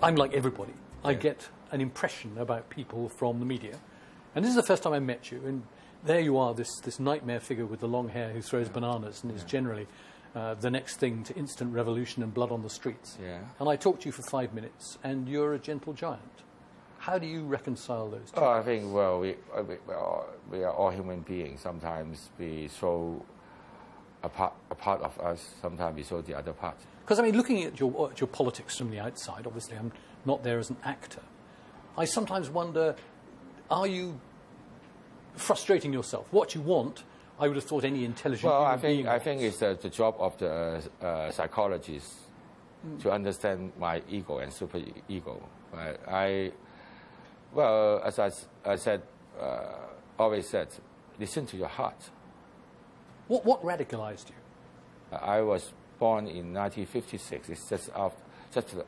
I'm like everybody. I get an impression about people from the media. And this is the first time I met you. And there you are, this nightmare figure with the long hair who throws bananas and is generally the next thing to instant revolution and blood on the streets. Yeah. And I talked to you for 5 minutes, and you're a gentle giant. How do you reconcile those two? Oh, I think, well, we are all human beings. Sometimes we show a part of us, sometimes we show the other part. Because, I mean, looking at your politics from the outside, obviously I'm not there as an actor, I sometimes wonder, are you frustrating yourself? What you want, I would have thought any intelligent human being I think it's the job of the psychologist to understand my ego and super ego. Well, as I said, always said, listen to your heart. What radicalized you? I was born in 1956. It's just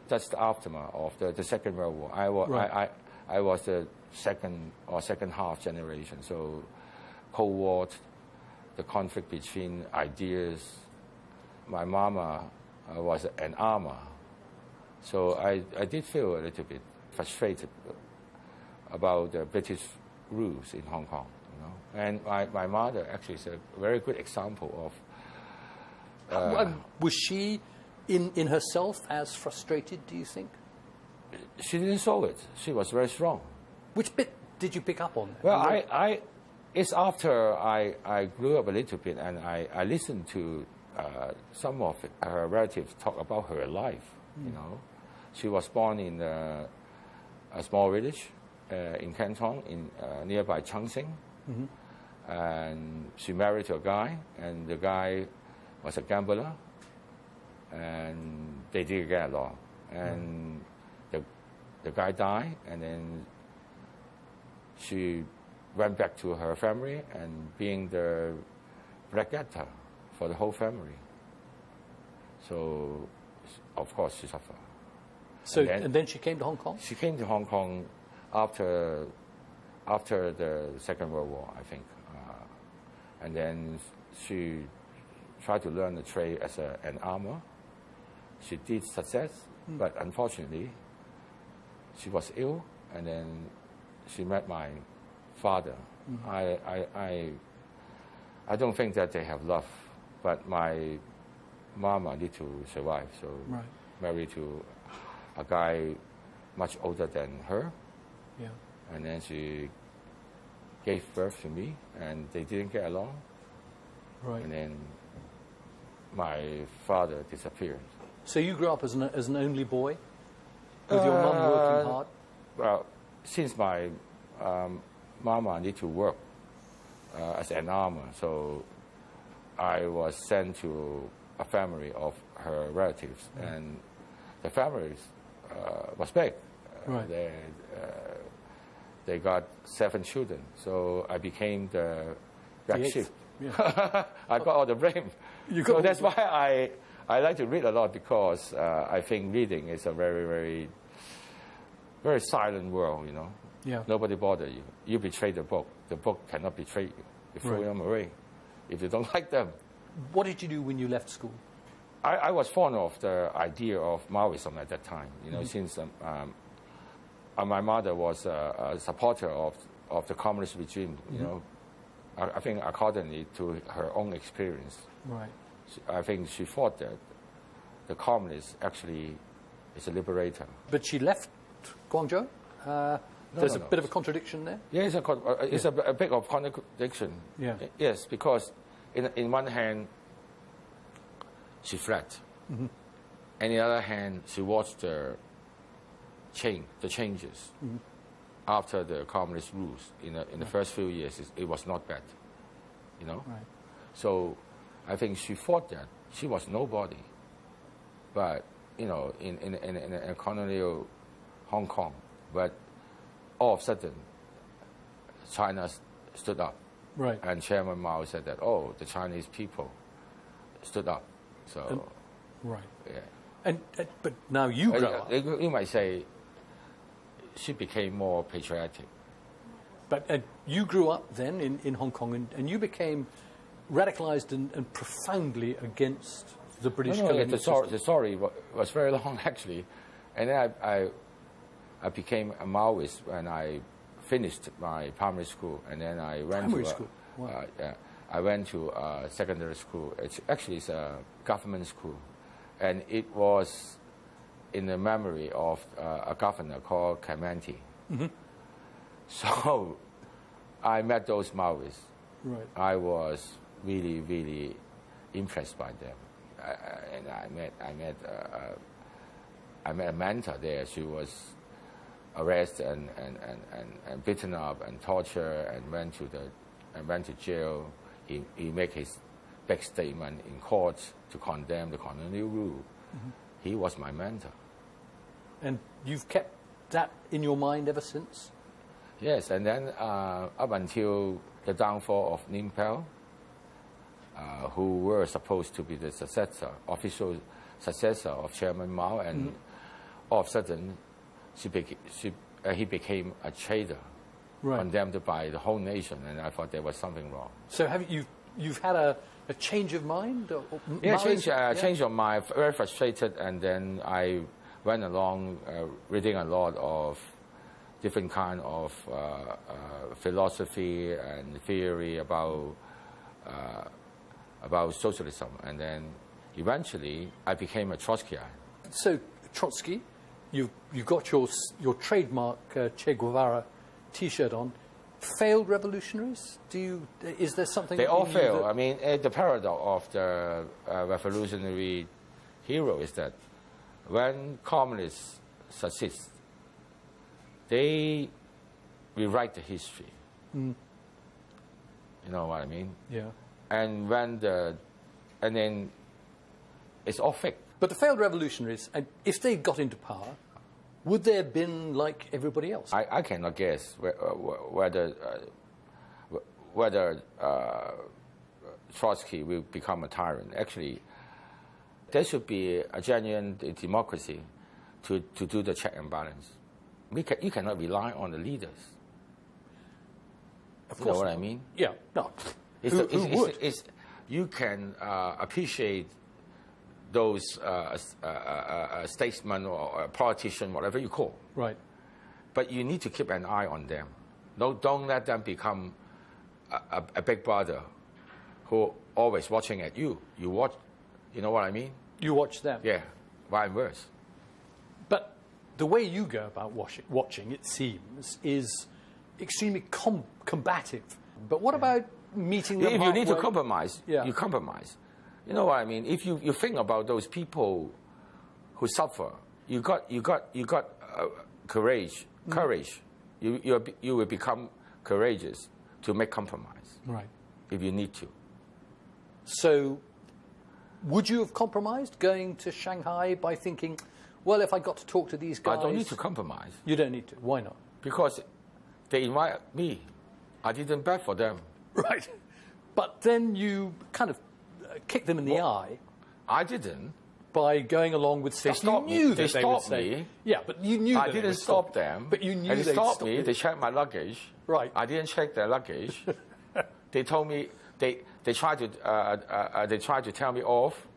the aftermath of the Second World War. I was the second half generation. So, Cold War, the conflict between ideas. My mama was an armor, so I did feel a little bit frustrated about the British rules in Hong Kong. You know? And my mother actually is a very good example of. Was she, in herself, as frustrated, do you think? She didn't show it. She was very strong. Which bit did you pick up on? Well, it's after I grew up a little bit and I listened to some of her relatives talk about her life. You know, she was born in a small village in Canton, in nearby Changsing, and she married to a guy, and the guy was a gambler, and they didn't get along, and the guy died, and then she went back to her family and being the breadwinner for the whole family. So, of course, she suffered. So, and then she came to Hong Kong? She came to Hong Kong after the Second World War, I think. And then she tried to learn the trade as an armor. She did success, but unfortunately, she was ill, and then she met my father. I don't think that they have love, but my mama need to survive, so married to a guy much older than her. Yeah. And then she gave birth to me, and they didn't get along. Right. And then my father disappeared. So you grew up as an only boy, with your mum working hard? Well, since my mama need to work as an armor, so I was sent to a family of her relatives, and the family was big. Right. They got 7 children, so I became the black sheep. Yeah. I got all the blame. So that's why I like to read a lot, because I think reading is a very, very, very silent world, you know. Yeah. Nobody bother you. You betray the book cannot betray you. You throw them away if you don't like them. What did you do when you left school? I was fond of the idea of Maoism at that time, you know, since my mother was a supporter of the communist regime, you know. I think accordingly to her own experience. Right. I think she thought that the communist actually is a liberator. But she left Guangzhou? There's a bit of a contradiction there? Yeah, it's a bit of contradiction. Yeah. Yes, because in one hand, she fled. On the other hand, she watched the changes after the communist rules. In the first few years, it was not bad, you know. Right. So I think she thought that she was nobody, but you know, in a colonial Hong Kong, but all of a sudden, China stood up. Right. And Chairman Mao said that, oh, the Chinese people stood up. So, right. Yeah. But now you grow up. You might say she became more patriotic. But you grew up then in Hong Kong, and you became radicalized and profoundly against the British colonial system. The story was very long, actually. And then I became a Maoist when I finished my primary school, and then I went Primary to school? Wow. I went to secondary school. It's a government school, and it was in the memory of a governor called Clementi. Mm-hmm. So I met those Maoists. Right. I was really, really impressed by them, and I met a mentor there. She was arrested and beaten up and tortured and went to jail. He made his big statement in court to condemn the colonial rule. Mm-hmm. He was my mentor. And you've kept that in your mind ever since? Yes, and then up until the downfall of Nim Pal, who were supposed to be the official successor of Chairman Mao, and all of a sudden he became a traitor, right, condemned by the whole nation, and I thought there was something wrong. So have you've had a change of mind? Or change of mind, very frustrated, and then I went along reading a lot of different kind of philosophy and theory about socialism, and then eventually I became a Trotskyite. So Trotsky, you got your trademark Che Guevara T-shirt on. Failed revolutionaries? Is there something? They all fail. I mean, the paradox of the revolutionary hero is that when communists succeed, they rewrite the history. Mm. You know what I mean? Yeah. And then it's all fake. But the failed revolutionaries, if they got into power, would they have been like everybody else? I cannot guess whether Trotsky will become a tyrant. Actually, there should be a genuine democracy to do the check and balance. You cannot rely on the leaders. Of course. You know what I mean? Yeah. No. Who would? You can appreciate those statesmen or politician, whatever you call. Right. But you need to keep an eye on them. Don't let them become a big brother who always watching at you. You watch. You know what I mean? You watch them. Yeah. Vice versa. But the way you go about watching, it seems, is extremely combative. But what about meeting them halfway? If you need to compromise, yeah, you compromise. You know what I mean? If you think about those people who suffer, you got courage. You will become courageous to make compromise. Right. If you need to. So, would you have compromised going to Shanghai by thinking, well, if I got to talk to these guys... I don't need to compromise. You don't need to. Why not? Because they invite me. I didn't beg for them. Right. But then you kind of kicked them in the eye. I didn't. By going along with stuff. They stopped me. They stopped me. Yeah, but you knew I didn't stop them. But you knew they stopped me. They checked my luggage. Right. I didn't check their luggage. They told me... They tried to tell me off.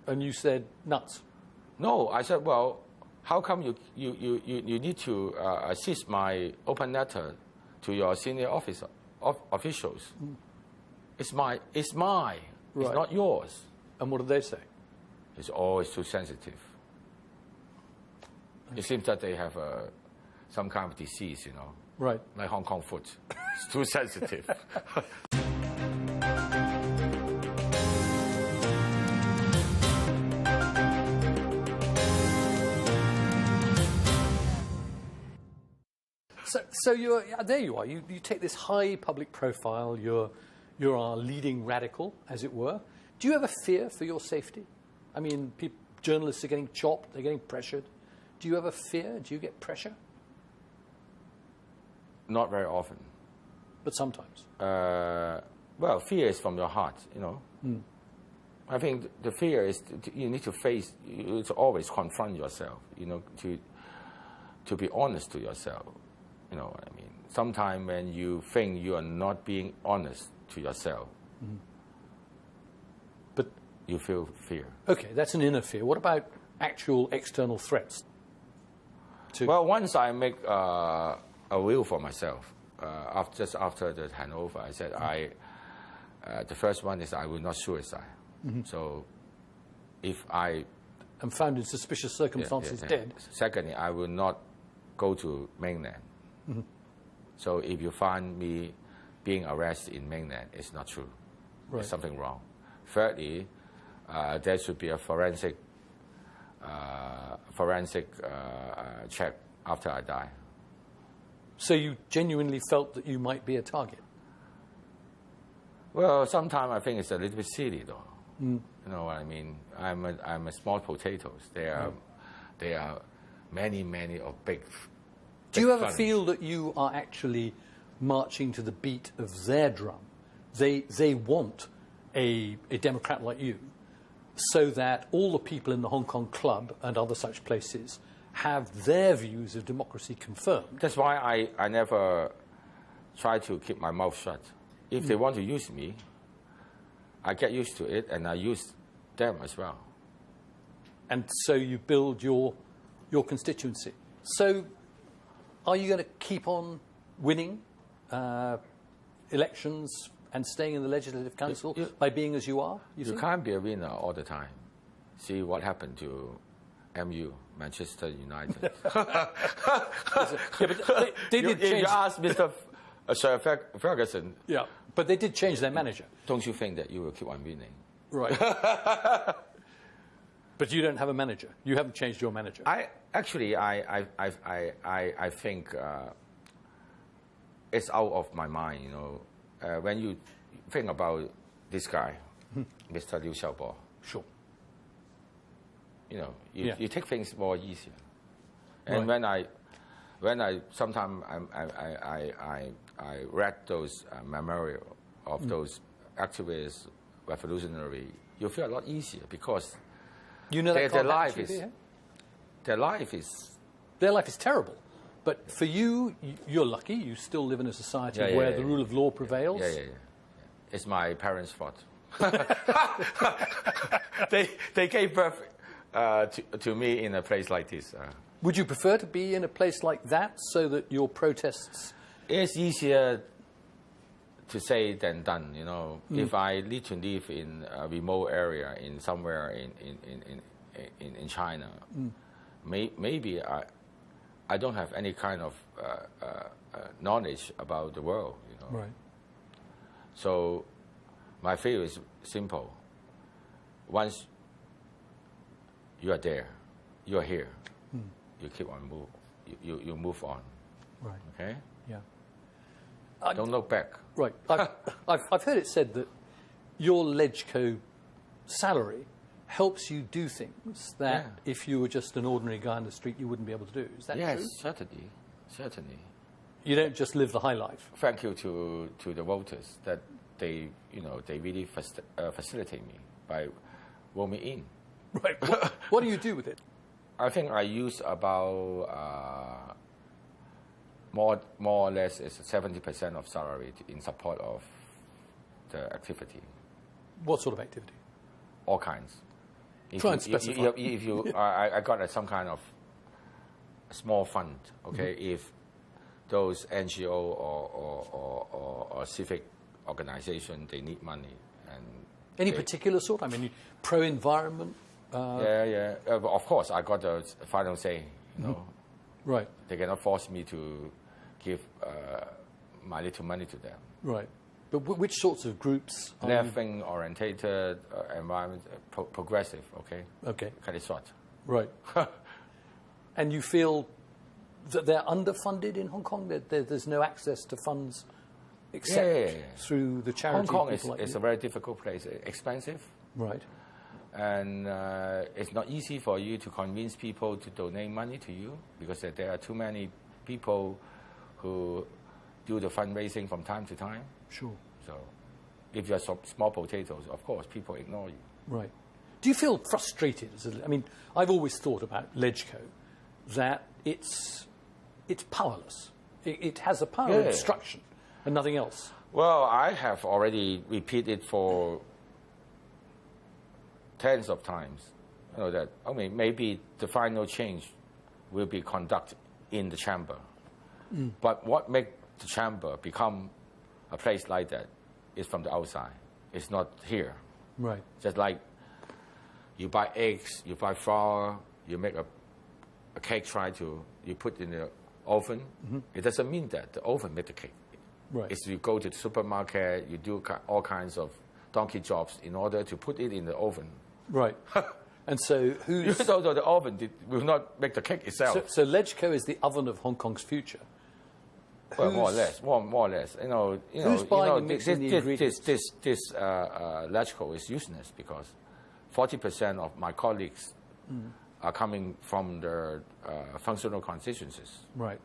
And you said nuts. No, I said, well, how come you need to assist my open letter to your senior officials? Mm. It's mine. Right. It's not yours. And what did they say? It's always too sensitive. Okay. It seems that they have some kind of disease, you know. Right. Like Hong Kong food. It's too sensitive. So there you are. You take this high public profile. You're our leading radical, as it were. Do you ever fear for your safety? I mean, journalists are getting chopped. They're getting pressured. Do you ever fear? Do you get pressure? Not very often. But sometimes? Well, fear is from your heart, you know. Mm. I think the fear is you need to face, you to always confront yourself, you know, to be honest to yourself. You know what I mean? Sometimes when you think you are not being honest to yourself, but you feel fear. Okay, that's an inner fear. What about actual external threats? Well, once I make a will for myself, just after the handover, I said the first one is I will not suicide. So if I... And found in suspicious circumstances dead. Secondly, I will not go to mainland. So if you find me being arrested in mainland, it's not true. Right. There's something wrong. Thirdly, there should be a forensic check after I die. So you genuinely felt that you might be a target? Well, sometimes I think it's a little bit silly, though. You know what I mean? I'm a small potatoes. There are many of big. Do you ever feel that you are actually marching to the beat of their drum? They want a Democrat like you, so that all the people in the Hong Kong Club and other such places have their views of democracy confirmed. That's why I never try to keep my mouth shut. If they want to use me, I get used to it, and I use them as well. And so you build your constituency. So are you going to keep on winning elections and staying in the Legislative Council by being as you are? You can't be a winner all the time. See what happened to MU, Manchester United. They did change. You ask Mr. Sir Ferguson. Yeah, but they did change their manager. Don't you think that you will keep on winning? Right. But you don't have a manager. You haven't changed your manager. I think it's out of my mind. You know, when you think about this guy, Mr. Liu Xiaobo. Sure. You know, you take things more easier. And Right. when I sometimes I read those memorial of those activists, revolutionary, you feel a lot easier because you know that their life is terrible. But for you, you're lucky. You still live in a society where the rule of law prevails. Yeah. It's my parents' fault. they gave birth to me in a place like this. Would you prefer to be in a place like that so that your protests... It's easier to say than done, you know. If I need to live in a remote area, in somewhere in China, maybe I don't have any kind of knowledge about the world, you know. Right. So my fear is simple. Once you are there, you are here, you keep on move. You move on. Right. Okay. Yeah. Don't look back. Right. I've heard it said that your LegCo salary helps you do things that if you were just an ordinary guy on the street you wouldn't be able to do. Is that true? Yes, certainly. You don't just live the high life. Thank you to the voters that they really facilitate me by vote me in. Right. What do you do with it? I think I use about more or less is 70% of salary in support of the activity. What sort of activity? All kinds. Try and specify. If you, I got some kind of small fund. Okay, if those NGO or civic organization they need money and any particular sort? I mean, pro-environment. Of course, I got the final say. You know, right. They cannot force me to give my little money to them. Right. But which sorts of groups? Left-wing orientated, environment, progressive. Okay. Okay. Cut it short. Right. And you feel that they're underfunded in Hong Kong? That there's no access to funds except through the charity. Hong Kong is a very difficult place. Expensive. Right. And it's not easy for you to convince people to donate money to you because there are too many people who do the fundraising from time to time. Sure. So if you're small potatoes, of course, people ignore you. Right. Do you feel frustrated? I mean, I've always thought about LegCo that it's powerless. It has a power of obstruction and nothing else. Well, I have already repeated for tens of times You know that. I mean, maybe the final change will be conducted in the chamber. But what makes the chamber become a place like that is from the outside. It's not here. Right. Just like you buy eggs, you buy flour, you make a cake, you put in the oven. It doesn't mean that the oven made the cake. Right. It's you go to the supermarket, you do all kinds of donkey jobs in order to put it in the oven. Right. And so who's... So the oven will not make the cake itself. So LegCo is the oven of Hong Kong's future. Well, more or less. Who's buying and mixing the ingredients? This LegCo is useless because 40% of my colleagues are coming from the functional constituencies. Right.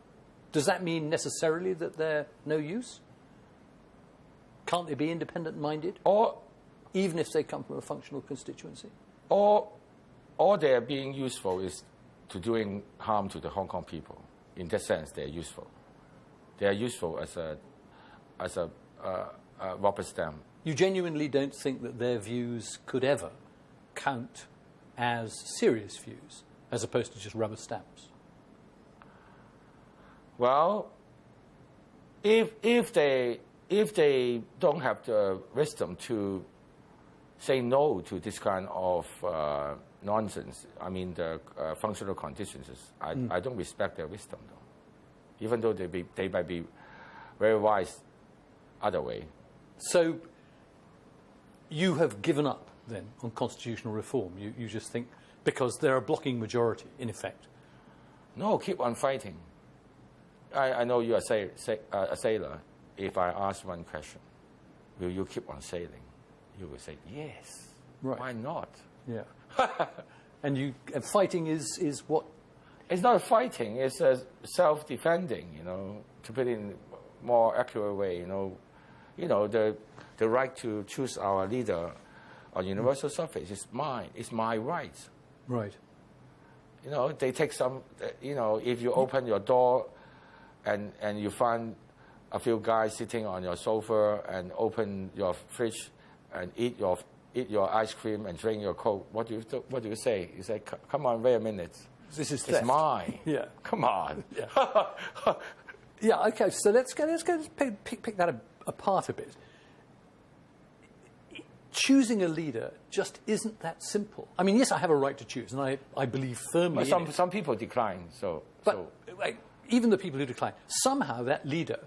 Does that mean necessarily that they're no use? Can't they be independent-minded? Or even if they come from a functional constituency? All they are being useful is to doing harm to the Hong Kong people. In that sense, they are useful. They are useful as a rubber stamp. You genuinely don't think that their views could ever count as serious views, as opposed to just rubber stamps? Well, if they don't have the wisdom to say no to this kind of nonsense, I mean the functional conditions, I don't respect their wisdom, though. Even though they might be very wise other way. So you have given up, then, on constitutional reform? You just think, because they're a blocking majority, in effect? No, keep on fighting. I know you are a sailor. If I ask one question, will you keep on sailing? You will say, yes. Right. Why not? Yeah. And fighting is what? It's not fighting. It's self-defending. To put it in a more accurate way. The right to choose our leader on universal suffrage is mine. It's my right. Right. They take some. If you open your door, and you find a few guys sitting on your sofa, and open your fridge, and eat your ice cream and drink your Coke, what do you say? You say, "Come on, wait a minute. This is theft. It's mine." Yeah. Come on. Yeah. Yeah. Okay. So let's pick that apart a bit. Choosing a leader just isn't that simple. I mean, yes, I have a right to choose, and I believe firmly in it. Some people decline. But even the people who decline, somehow that leader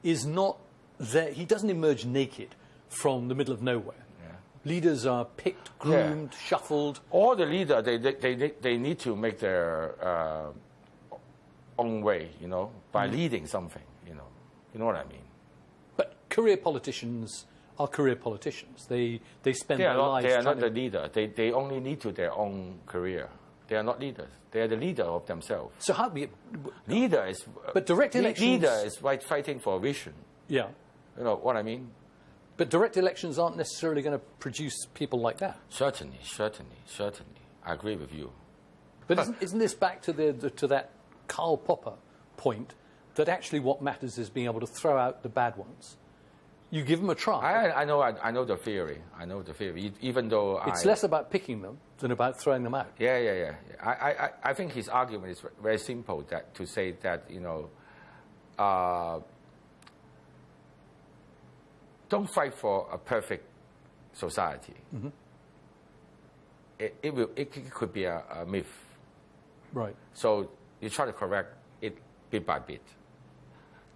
is not there. He doesn't emerge naked from the middle of nowhere. Yeah. Leaders are picked, groomed, shuffled. All the leaders, they need to make their own way, by leading something, You know what I mean? But career politicians are career politicians. They spend their lives. They are not the leader. They only lead to their own career. They are not leaders. They are the leader of themselves. So how be leader is? But direct elections. Leader is fighting for a vision. Yeah. You know what I mean? But direct elections aren't necessarily going to produce people like that. Certainly. I agree with you. But isn't this back to that Karl Popper point that actually what matters is being able to throw out the bad ones? You give them a try. I know the theory. Even though it's less about picking them than about throwing them out. Yeah. I think his argument is very simple. To say that don't fight for a perfect society. Mm-hmm. It could be a myth. Right. So you try to correct it bit by bit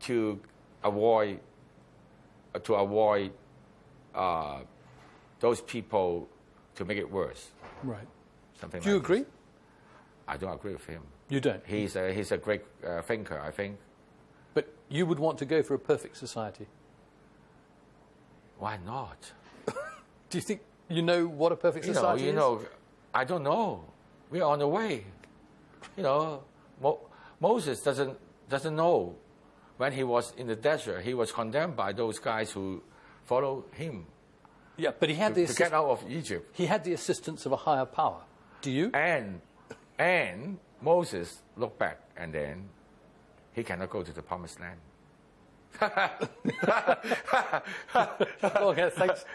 to avoid those people to make it worse. Right. Something. Do you agree? This. I don't agree with him. You don't? He's a great thinker, I think. But you would want to go for a perfect society? Why not? Do you think you know what a perfect society is? I don't know. We're on the way. Moses doesn't know. When he was in the desert, he was condemned by those guys who followed him. Yeah, but he had to get out of Egypt. He had the assistance of a higher power. Do you? And Moses looked back, and then he cannot go to the promised land. Okay,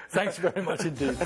thanks very much indeed.